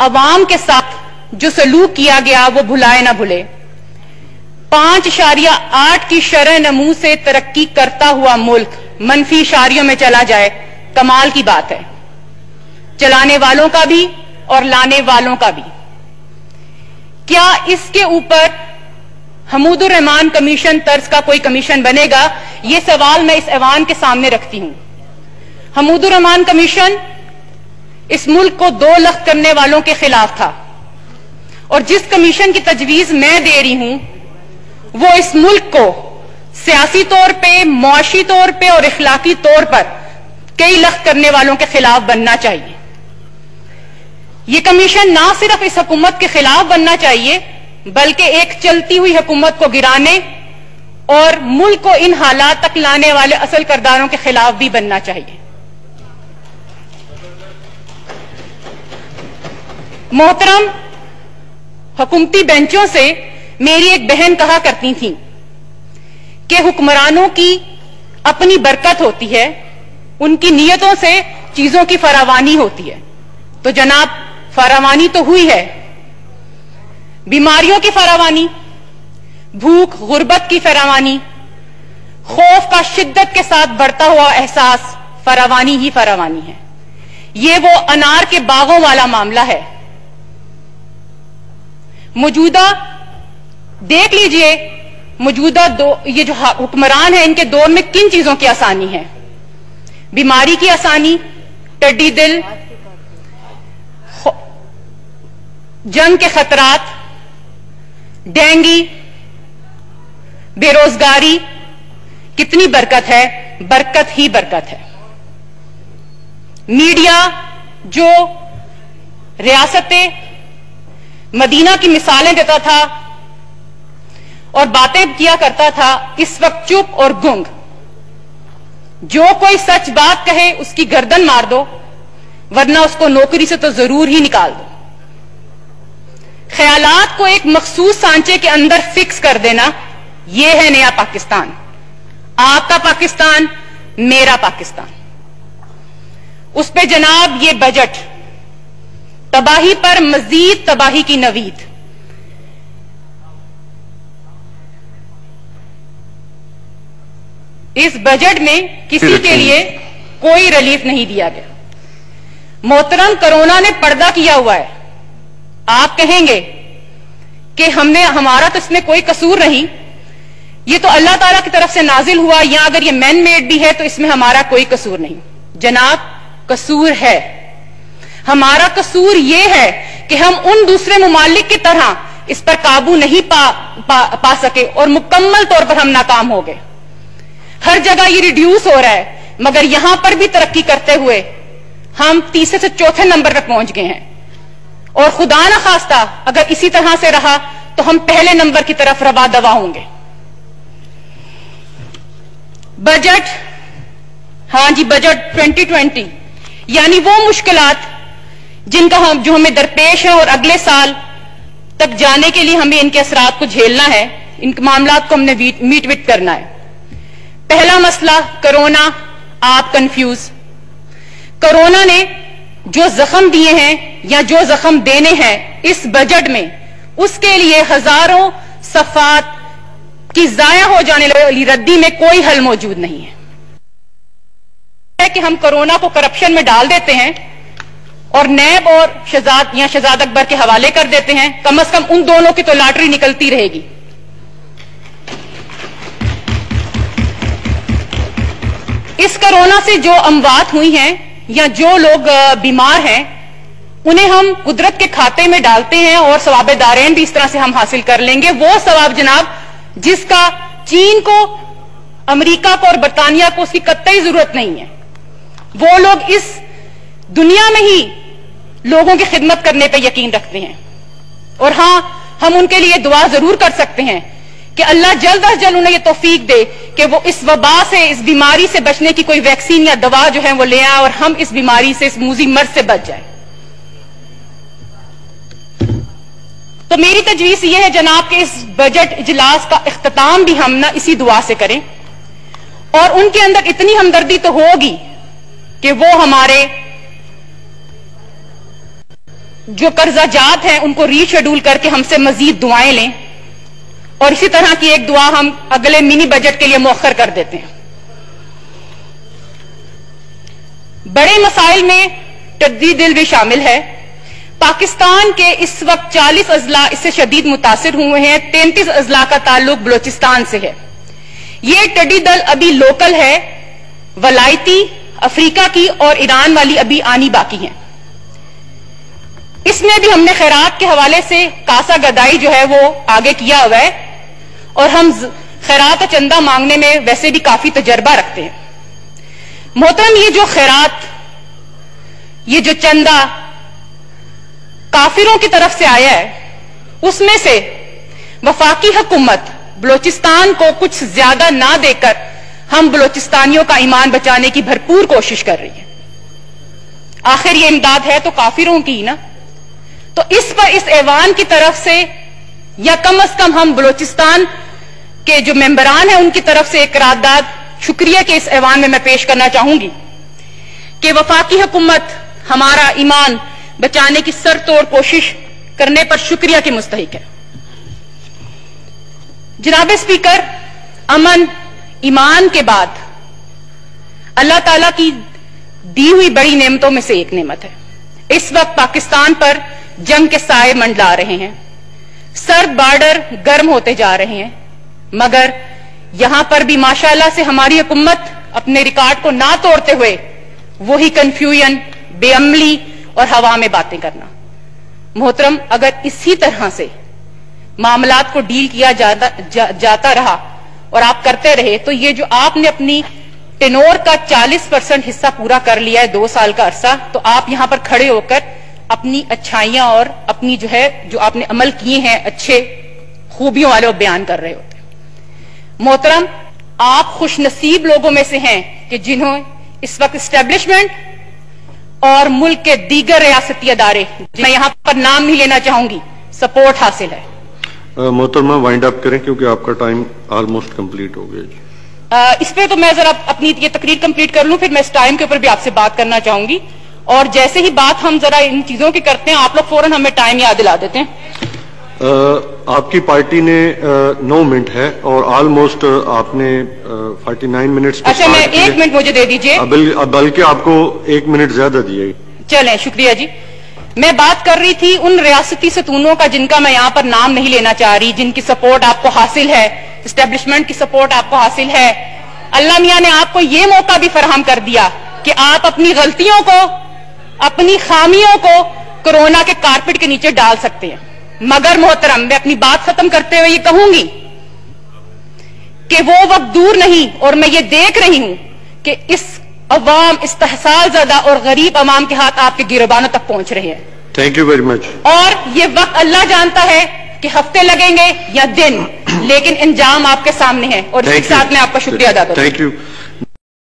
عوام کے ساتھ جو سلوک کیا گیا وہ بھلائے نہ بھولے۔ 5.8 کی شرح نمو سے ترقی کرتا ہوا ملک منفی اشاریوں میں چلا جائے، کمال کی بات ہے، چلانے والوں کا بھی اور لانے والوں کا بھی۔ کیا اس کے اوپر حمود الرحمان کمیشن طرز کا کوئی کمیشن بنے گا؟ یہ سوال میں اس ایوان کے سامنے رکھتی ہوں۔ حمود الرحمان کمیشن اس ملک کو 2 لخت کرنے والوں کے خلاف تھا، اور جس کمیشن کی تجویز میں دے رہی ہوں وہ اس ملک کو سیاسی طور پہ، معاشی طور پہ اور اخلاقی طور پر کئی لخت کرنے والوں کے خلاف بننا چاہیے۔ یہ کمیشن نہ صرف اس حکومت کے خلاف بننا چاہیے بلکہ ایک چلتی ہوئی حکومت کو گرانے اور ملک کو ان حالات تک لانے والے اصل کرداروں کے خلاف بھی بننا چاہیے۔ محترم، حکومتی بینچوں سے میری ایک بہن کہا کرتی تھی کہ حکمرانوں کی اپنی برکت ہوتی ہے، ان کی نیتوں سے چیزوں کی فراوانی ہوتی ہے۔ تو جناب، فراوانی تو ہوئی ہے، بیماریوں کی فراوانی، بھوک غربت کی فراوانی، خوف کا شدت کے ساتھ بڑھتا ہوا احساس، فراوانی ہی فراوانی ہے۔ یہ وہ انار کے باغوں والا معاملہ ہے۔ موجودہ دیکھ لیجئے، موجودہ یہ جو حکمران ہیں ان کے دور میں کن چیزوں کی آسانی ہے؟ بیماری کی آسانی، ٹڈی دل، جنگ کے خطرات، ڈینگی، بے روزگاری، کتنی برکت ہے، برکت ہی برکت ہے۔ میڈیا جو ریاست مدینہ کی مثالیں دیتا تھا اور باتیں کیا کرتا تھا، اس وقت چپ اور گنگ۔ جو کوئی سچ بات کہے اس کی گردن مار دو، ورنہ اس کو نوکری سے تو ضرور ہی نکال دو۔ خیالات کو ایک مخصوص سانچے کے اندر فکس کر دینا، یہ ہے نیا پاکستان، آپ کا پاکستان، میرا پاکستان۔ اس پہ جناب یہ بجٹ، تباہی پر مزید تباہی کی نوید۔ اس بجٹ میں کسی کے لیے کوئی ریلیف نہیں دیا گیا۔ محترم، کرونا نے پردہ کیا ہوا ہے۔ آپ کہیں گے کہ ہمارا تو اس میں کوئی قصور نہیں، یہ تو اللہ تعالیٰ کی طرف سے نازل ہوا، یا اگر یہ مین میڈ بھی ہے تو اس میں ہمارا کوئی قصور نہیں۔ جناب، قصور ہے۔ ہمارا قصور یہ ہے کہ ہم ان دوسرے ممالک کی طرح اس پر قابو نہیں پا سکے اور مکمل طور پر ہم ناکام ہو گئے۔ ہر جگہ یہ ریڈیوس ہو رہا ہے، مگر یہاں پر بھی ترقی کرتے ہوئے ہم تیسرے سے چوتھے نمبر پر پہنچ گئے ہیں، اور خدا نہ خواستہ اگر اسی طرح سے رہا تو ہم پہلے نمبر کی طرف روا دوا ہوں گے۔ بجٹ، ہاں جی، بجٹ 2020 یعنی وہ مشکلات جو ہمیں درپیش ہیں اور اگلے سال تک جانے کے لیے ہمیں ان کے اثرات کو جھیلنا ہے، ان معاملات کو ہم نے میٹ وٹ کرنا ہے۔ پہلا مسئلہ کرونا، آپ کنفیوز۔ کرونا نے جو زخم دیے ہیں یا جو زخم دینے ہیں اس بجٹ میں، اس کے لیے ہزاروں صفحات کی ضائع ہو جانے والی ردی میں کوئی حل موجود نہیں ہے کہ ہم کرونا کو کرپشن میں ڈال دیتے ہیں اور نیب اور شہزاد اکبر کے حوالے کر دیتے ہیں۔ کم از کم ان دونوں کی تو لاٹری نکلتی رہے گی۔ اس کرونا سے جو اموات ہوئی ہیں یا جو لوگ بیمار ہیں انہیں ہم قدرت کے کھاتے میں ڈالتے ہیں اور ثواب دارین بھی اس طرح سے ہم حاصل کر لیں گے، وہ ثواب جناب جس کا چین کو، امریکہ کو اور برطانیہ کو اس کی قطعی ضرورت نہیں ہے۔ وہ لوگ اس دنیا میں ہی لوگوں کی خدمت کرنے پہ یقین رکھتے ہیں، اور ہاں، ہم ان کے لیے دعا ضرور کر سکتے ہیں کہ اللہ جلد از جلد انہیں یہ توفیق دے کہ وہ اس وبا سے، اس بیماری سے بچنے کی کوئی ویکسین یا دوا جو ہے وہ لے آئے اور ہم اس بیماری سے، اس موذی مرض سے بچ جائیں۔ تو میری تجویز یہ ہے جناب کہ اس بجٹ اجلاس کا اختتام بھی ہم نہ اسی دعا سے کریں، اور ان کے اندر اتنی ہمدردی تو ہوگی کہ وہ ہمارے جو قرضہ جات ہیں ان کو ری شیڈول کر کے ہم سے مزید دعائیں لیں، اور اسی طرح کی ایک دعا ہم اگلے منی بجٹ کے لیے مؤخر کر دیتے ہیں۔ بڑے مسائل میں تجدید دل بھی شامل ہے۔ پاکستان کے اس وقت 40 اضلاع اس سے شدید متاثر ہوئے ہیں، 33 اضلاع کا تعلق بلوچستان سے ہے۔ یہ ٹڈی دل ابھی لوکل ہے، ولایتی، افریقہ کی اور ایران والی ابھی آنی باقی ہیں۔ اس میں بھی ہم نے خیرات کے حوالے سے کاسا گدائی جو ہے وہ آگے کیا ہوا ہے، اور ہم خیرات اور چندہ مانگنے میں ویسے بھی کافی تجربہ رکھتے ہیں۔ محترم، یہ جو خیرات، یہ جو چندہ کافروں کی طرف سے آیا ہے، اس میں سے وفاقی حکومت بلوچستان کو کچھ زیادہ نہ دے کر ہم بلوچستانیوں کا ایمان بچانے کی بھرپور کوشش کر رہی ہے۔ آخر یہ امداد ہے تو کافروں کی نا، تو اس پر اس ایوان کی طرف سے یا کم از کم ہم بلوچستان کے جو ممبران ہیں ان کی طرف سے ایک قرارداد شکریہ کے اس ایوان میں پیش کرنا چاہوں گی کہ وفاقی حکومت ہمارا ایمان بچانے کی سر توڑ کوشش کرنے پر شکریہ کی مستحق ہے۔ جناب اسپیکر، امن ایمان کے بعد اللہ تعالیٰ کی دی ہوئی بڑی نعمتوں میں سے ایک نعمت ہے۔ اس وقت پاکستان پر جنگ کے سائے منڈلا رہے ہیں، سرد بارڈر گرم ہوتے جا رہے ہیں، مگر یہاں پر بھی ماشاءاللہ سے ہماری حکومت اپنے ریکارڈ کو نہ توڑتے ہوئے وہی کنفیوژن، بے عملی اور ہوا میں باتیں کرنا۔ محترم، اگر اسی طرح سے معاملات کو ڈیل کیا جاتا رہا اور آپ کرتے رہے تو یہ جو آپ نے اپنی ٹینور کا 40% حصہ پورا کر لیا ہے 2 سال کا عرصہ، تو آپ یہاں پر کھڑے ہو کر اپنی اچھائیاں اور اپنی جو آپ نے عمل کیے ہیں اچھے خوبیوں والے وہ بیان کر رہے ہوتے ہیں۔ محترم، آپ خوش نصیب لوگوں میں سے ہیں کہ جنہوں اس وقت اسٹیبلشمنٹ اور ملک کے دیگر ریاستی ادارے، میں یہاں پر نام نہیں لینا چاہوں گی، سپورٹ حاصل ہے۔ محترمہ وائنڈ اپ کریں کیونکہ آپ کا ٹائم آلموسٹ کمپلیٹ ہو گیا جی۔ اس پہ تو میں ذرا اپنی یہ تقریر کمپلیٹ کر لوں، پھر میں اس ٹائم کے اوپر بھی آپ سے بات کرنا چاہوں گی، اور جیسے ہی بات ہم ذرا ان چیزوں کی کرتے ہیں آپ لوگ فوراً ہمیں ٹائم یاد دلا دیتے ہیں۔ آپ کی پارٹی نے 9 منٹ ہے اور آلموسٹ آپ نے 49 منٹس۔ اچھا، میں 1 منٹ مجھے دے دیجئے، بلکہ آپ کو 1 منٹ زیادہ دیے۔ چلیں، شکریہ جی۔ میں بات کر رہی تھی ان ریاستی ستونوں کا جن کا میں یہاں پر نام نہیں لینا چاہ رہی، جن کی سپورٹ آپ کو حاصل ہے، اسٹیبلشمنٹ کی سپورٹ آپ کو حاصل ہے۔ اللہ میاں نے آپ کو یہ موقع بھی فراہم کر دیا کہ آپ اپنی غلطیوں کو، اپنی خامیوں کو کورونا کے کارپٹ کے نیچے ڈال سکتے ہیں۔ مگر محترم، میں اپنی بات ختم کرتے ہوئے یہ کہوں گی کہ وہ وقت دور نہیں، اور میں یہ دیکھ رہی ہوں کہ اس عوام، استحصال زدہ اور غریب عوام کے ہاتھ آپ کے گریبانوں تک پہنچ رہے ہیں۔ Thank you very much. اور یہ وقت اللہ جانتا ہے کہ ہفتے لگیں گے یا دن، لیکن انجام آپ کے سامنے ہے، اور اس کے ساتھ میں آپ کا شکریہ ادا کروں۔ Thank you.